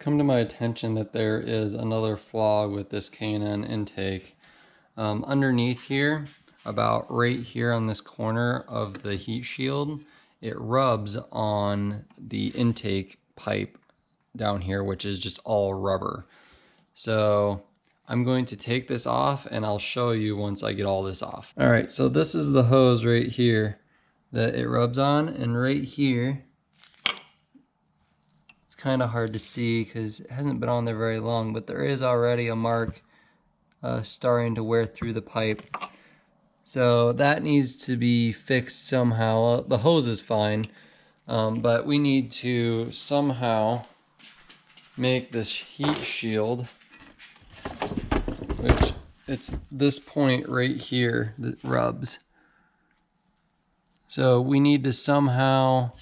come to my attention that there is another flaw with this K&N intake. Underneath here, about right here on this corner of the heat shield, it rubs on the intake pipe down here, which is just all rubber. So I'm going to take this off and I'll show you once I get all this off. All right, so this is the hose right here that it rubs on, and right here, it's kind of hard to see because it hasn't been on there very long, but there is already a mark starting to wear through the pipe. So that needs to be fixed somehow. The hose is fine, but we need to somehow make this heat shield, which it's this point right here that rubs. So we need to somehow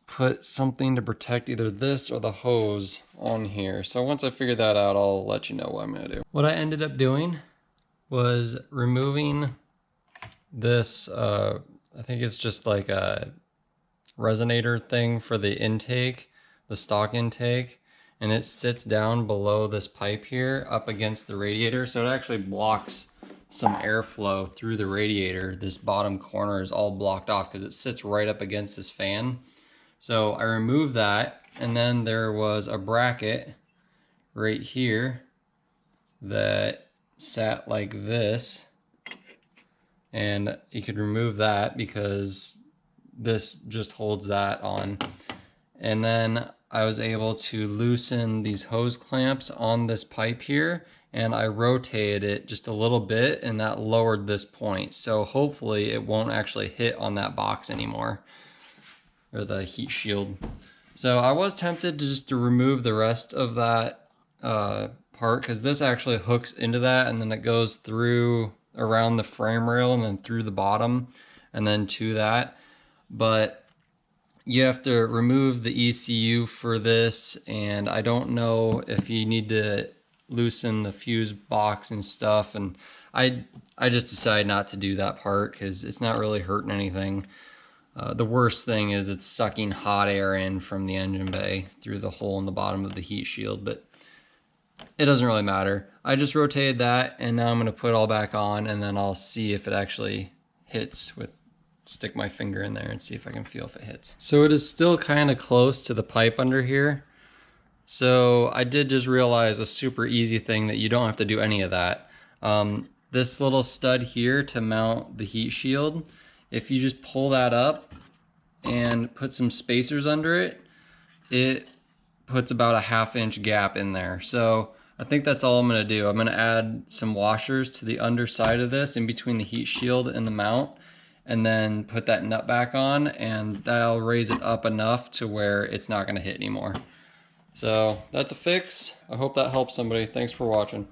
put something to protect either this or the hose on here. So once I figure that out, I'll let you know what I'm gonna do. What I ended up doing was removing this, I think it's just like a resonator thing for the intake, the stock intake, and it sits down below this pipe here up against the radiator, so it actually blocks some airflow through the radiator. This bottom corner is all blocked off because it sits right up against this fan. So I removed that, and then there was a bracket right here that sat like this, and you could remove that because this just holds that on. And then I was able to loosen these hose clamps on this pipe here, and I rotated it just a little bit, and that lowered this point. So hopefully it won't actually hit on that box anymore, or the heat shield. So I was tempted to just remove the rest of that part, because this actually hooks into that, and then it goes through around the frame rail and then through the bottom and then to that. But you have to remove the ECU for this, and I don't know if you need to loosen the fuse box and stuff, and I just decided not to do that part because it's not really hurting anything. The worst thing is it's sucking hot air in from the engine bay through the hole in the bottom of the heat shield, but it doesn't really matter. I just rotated that, and now I'm going to put it all back on, and then I'll see if it actually hits with, stick my finger in there and see if I can feel if it hits. So it is still kind of close to the pipe under here. So I did just realize a super easy thing that you don't have to do any of that. This little stud here to mount the heat shield, if you just pull that up and put some spacers under it, it puts about a 1/2 inch gap in there. So I think that's all I'm gonna do. I'm gonna add some washers to the underside of this in between the heat shield and the mount, and then put that nut back on, and that'll raise it up enough to where it's not gonna hit anymore. So that's a fix. I hope that helps somebody. Thanks for watching.